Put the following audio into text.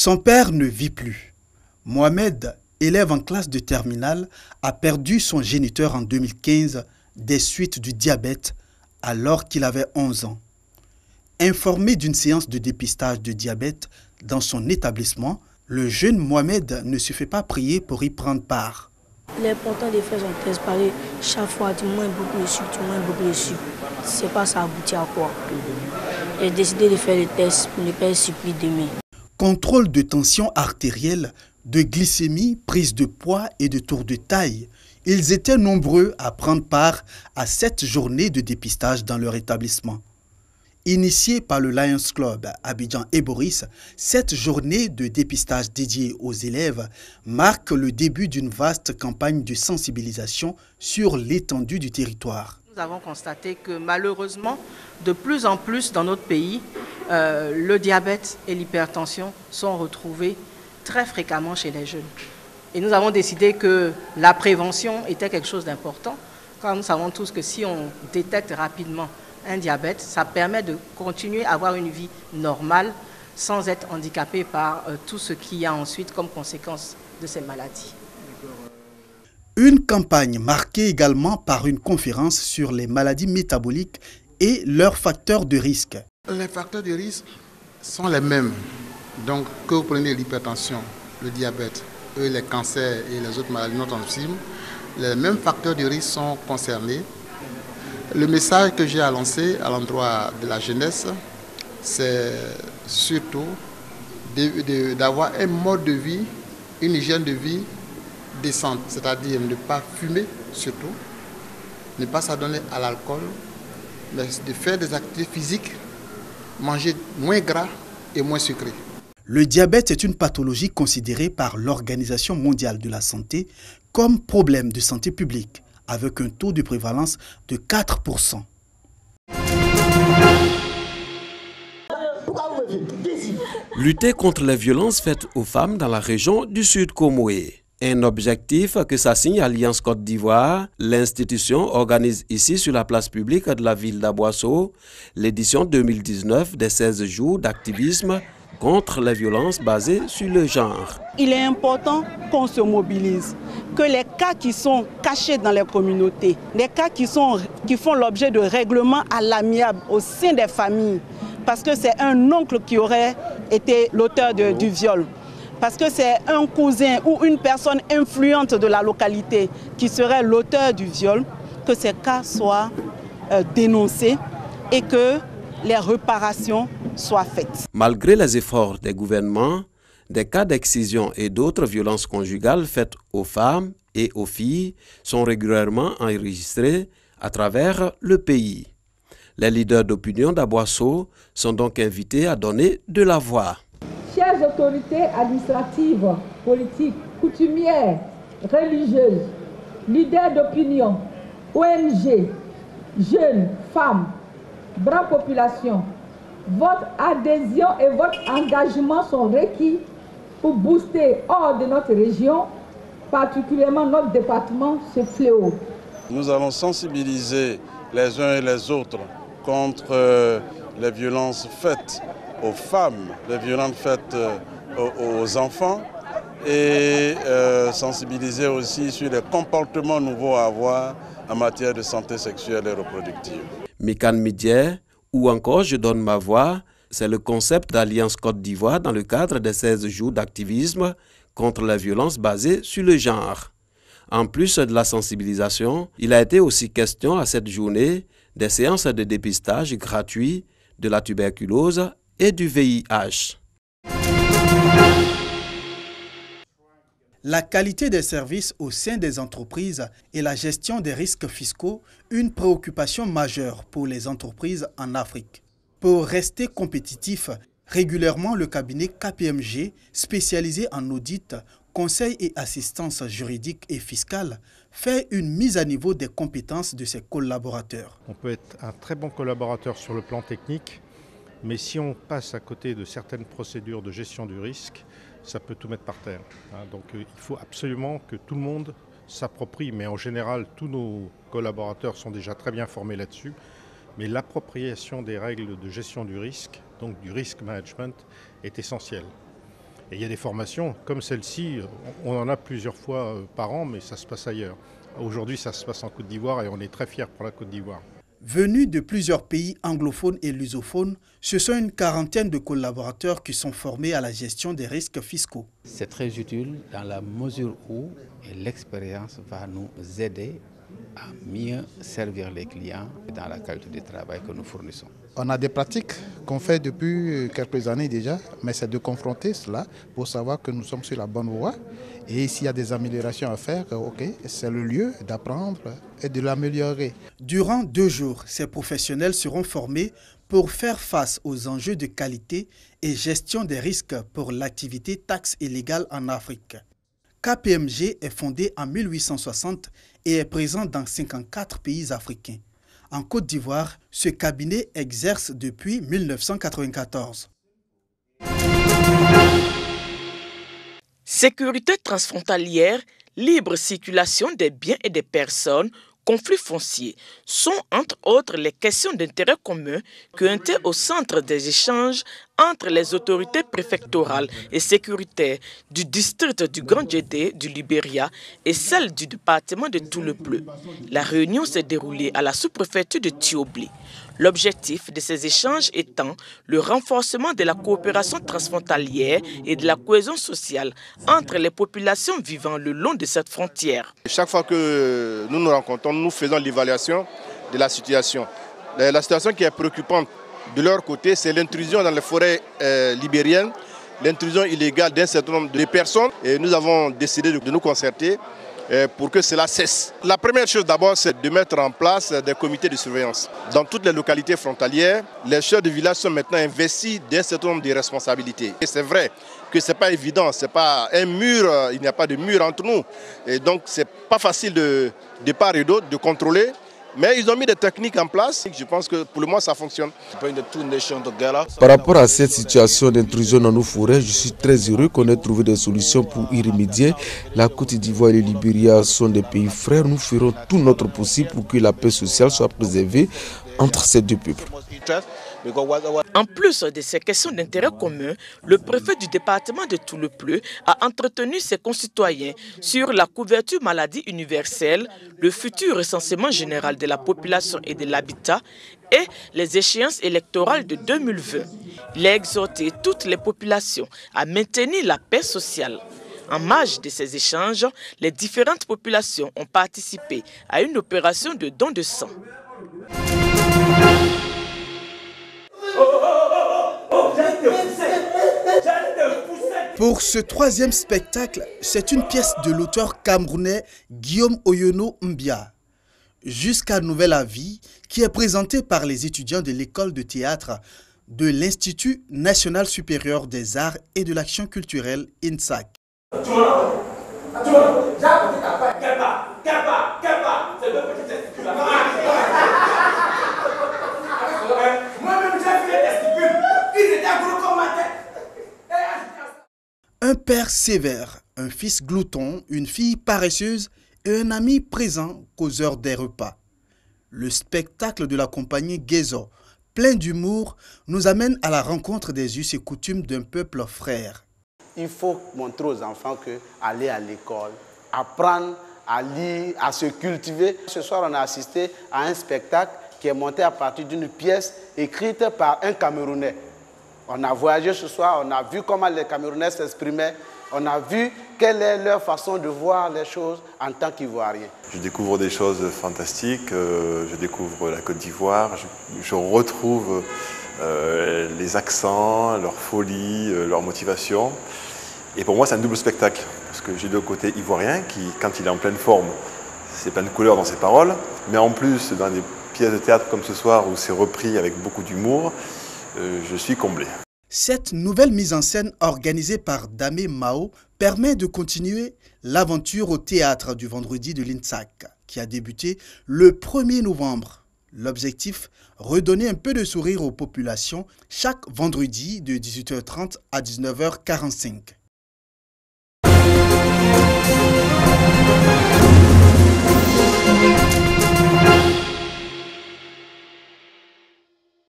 Son père ne vit plus. Mohamed, élève en classe de terminale, a perdu son géniteur en 2015 des suites du diabète alors qu'il avait 11 ans. Informé d'une séance de dépistage de diabète dans son établissement, le jeune Mohamed ne se fait pas prier pour y prendre part. L'important de faire son test, parler chaque fois, tu manges beaucoup de sucre, tu manges beaucoup de sucre. C'est pas ça aboutit à quoi. J'ai décidé de faire le test pour ne pas être surpris demain. Contrôle de tension artérielle, de glycémie, prise de poids et de tour de taille. Ils étaient nombreux à prendre part à cette journée de dépistage dans leur établissement. Initiée par le Lions Club Abidjan et Boris, cette journée de dépistage dédiée aux élèves marque le début d'une vaste campagne de sensibilisation sur l'étendue du territoire. Nous avons constaté que malheureusement, de plus en plus dans notre pays, le diabète et l'hypertension sont retrouvés très fréquemment chez les jeunes. Et nous avons décidé que la prévention était quelque chose d'important, car nous savons tous que si on détecte rapidement un diabète, ça permet de continuer à avoir une vie normale sans être handicapé par tout ce qu'il y a ensuite comme conséquence de ces maladies. Une campagne marquée également par une conférence sur les maladies métaboliques et leurs facteurs de risque. Les facteurs de risque sont les mêmes. Donc, que vous prenez l'hypertension, le diabète, les cancers et les autres maladies non transmissibles, les mêmes facteurs de risque sont concernés. Le message que j'ai à lancer à l'endroit de la jeunesse, c'est surtout d'avoir un mode de vie, une hygiène de vie décente, c'est-à-dire ne pas fumer surtout, ne pas s'adonner à l'alcool, mais de faire des activités physiques, manger moins gras et moins sucré. Le diabète est une pathologie considérée par l'Organisation mondiale de la santé comme problème de santé publique, avec un taux de prévalence de 4%. Lutter contre les violences faites aux femmes dans la région du Sud Comoé. Un objectif que s'assigne Alliance Côte d'Ivoire. L'institution organise ici sur la place publique de la ville d'Aboisseau l'édition 2019 des 16 jours d'activisme contre les violences basées sur le genre. Il est important qu'on se mobilise, que les cas qui sont cachés dans les communautés, les cas qui font l'objet de règlements à l'amiable au sein des familles, parce que c'est un oncle qui aurait été l'auteur du viol, parce que c'est un cousin ou une personne influente de la localité qui serait l'auteur du viol, que ces cas soient dénoncés et que les réparations soient faites. Malgré les efforts des gouvernements, des cas d'excision et d'autres violences conjugales faites aux femmes et aux filles sont régulièrement enregistrés à travers le pays. Les leaders d'opinion d'Aboisseau sont donc invités à donner de la voix. Chères autorités administratives, politiques, coutumières, religieuses, leaders d'opinion, ONG, jeunes, femmes, brave population, votre adhésion et votre engagement sont requis pour booster hors de notre région, particulièrement notre département, ce fléau. Nous allons sensibiliser les uns et les autres contre les violences faites aux femmes, les violences faites aux enfants et sensibiliser aussi sur les comportements nouveaux à avoir en matière de santé sexuelle et reproductive. Mikan Midier ou encore Je donne ma voix, c'est le concept d'Alliance Côte d'Ivoire dans le cadre des 16 jours d'activisme contre la violence basée sur le genre. En plus de la sensibilisation, il a été aussi question à cette journée des séances de dépistage gratuits de la tuberculose et du VIH. La qualité des services au sein des entreprises et la gestion des risques fiscaux, une préoccupation majeure pour les entreprises en Afrique. Pour rester compétitif, régulièrement le cabinet KPMG, spécialisé en audit, conseil et assistance juridique et fiscale, fait une mise à niveau des compétences de ses collaborateurs. On peut être un très bon collaborateur sur le plan technique, mais si on passe à côté de certaines procédures de gestion du risque, ça peut tout mettre par terre. Donc il faut absolument que tout le monde s'approprie, mais en général tous nos collaborateurs sont déjà très bien formés là-dessus, mais l'appropriation des règles de gestion du risque, donc du risk management, est essentielle. Et il y a des formations comme celle-ci, on en a plusieurs fois par an, mais ça se passe ailleurs. Aujourd'hui, ça se passe en Côte d'Ivoire et on est très fiers pour la Côte d'Ivoire. Venus de plusieurs pays anglophones et lusophones, ce sont une quarantaine de collaborateurs qui sont formés à la gestion des risques fiscaux. C'est très utile dans la mesure où l'expérience va nous aider à mieux servir les clients dans la qualité du travail que nous fournissons. On a des pratiques qu'on fait depuis quelques années déjà, mais c'est de confronter cela pour savoir que nous sommes sur la bonne voie. Et s'il y a des améliorations à faire, c'est le lieu d'apprendre et de l'améliorer. Durant 2 jours, ces professionnels seront formés pour faire face aux enjeux de qualité et gestion des risques pour l'activité taxe illégale en Afrique. KPMG est fondé en 1860 et est présent dans 54 pays africains. En Côte d'Ivoire, ce cabinet exerce depuis 1994. Sécurité transfrontalière, libre circulation des biens et des personnes, conflits fonciers sont entre autres les questions d'intérêt commun qui ont été au centre des échanges entre les autorités préfectorales et sécuritaires du district du Grand Djedé du Libéria et celles du département de Tout-le-Bleu. La réunion s'est déroulée à la sous-préfecture de Tiobli. L'objectif de ces échanges étant le renforcement de la coopération transfrontalière et de la cohésion sociale entre les populations vivant le long de cette frontière. Chaque fois que nous nous rencontrons, nous faisons l'évaluation de la situation. La situation qui est préoccupante de leur côté, c'est l'intrusion dans les forêts libériennes, l'intrusion illégale d'un certain nombre de personnes. Et nous avons décidé de nous concerter pour que cela cesse. La première chose d'abord, c'est de mettre en place des comités de surveillance. Dans toutes les localités frontalières, les chefs de village sont maintenant investis d'un certain nombre de responsabilités. Et c'est vrai que ce n'est pas évident, ce n'est pas un mur, il n'y a pas de mur entre nous. Et donc ce n'est pas facile de part et d'autre de contrôler. Mais ils ont mis des techniques en place. Je pense que pour le moment, ça fonctionne. Par rapport à cette situation d'intrusion dans nos forêts, je suis très heureux qu'on ait trouvé des solutions pour y remédier. La Côte d'Ivoire et le Libéria sont des pays frères. Nous ferons tout notre possible pour que la paix sociale soit préservée entre ces deux peuples. En plus de ces questions d'intérêt commun, le préfet du département de Tout-le-Bleu a entretenu ses concitoyens sur la couverture maladie universelle, le futur recensement général de la population et de l'habitat et les échéances électorales de 2020. Il a exhorté toutes les populations à maintenir la paix sociale. En marge de ces échanges, les différentes populations ont participé à une opération de don de sang. Pour ce 3e spectacle, c'est une pièce de l'auteur camerounais Guillaume Oyono Mbia, Jusqu'à nouvel avis, qui est présentée par les étudiants de l'école de théâtre de l'Institut national supérieur des arts et de l'action culturelle INSAC. Un père sévère, un fils glouton, une fille paresseuse et un ami présent causeur des repas. Le spectacle de la compagnie Guézo, plein d'humour, nous amène à la rencontre des us et coutumes d'un peuple frère. Il faut montrer aux enfants qu'aller à l'école, apprendre à lire, à se cultiver. Ce soir, on a assisté à un spectacle qui est monté à partir d'une pièce écrite par un Camerounais. On a voyagé ce soir, on a vu comment les Camerounais s'exprimaient, on a vu quelle est leur façon de voir les choses en tant qu'Ivoiriens. Je découvre des choses fantastiques, je découvre la Côte d'Ivoire, je retrouve les accents, leur folie, leur motivation. Et pour moi, c'est un double spectacle, parce que j'ai le côté ivoirien qui, quand il est en pleine forme, c'est plein de couleurs dans ses paroles, mais en plus, dans des pièces de théâtre comme ce soir, où c'est repris avec beaucoup d'humour, je suis comblé. Cette nouvelle mise en scène organisée par Damé Mao permet de continuer l'aventure au théâtre du vendredi de l'INSAC, qui a débuté le 1er novembre. L'objectif, redonner un peu de sourire aux populations chaque vendredi de 18h30 à 19h45.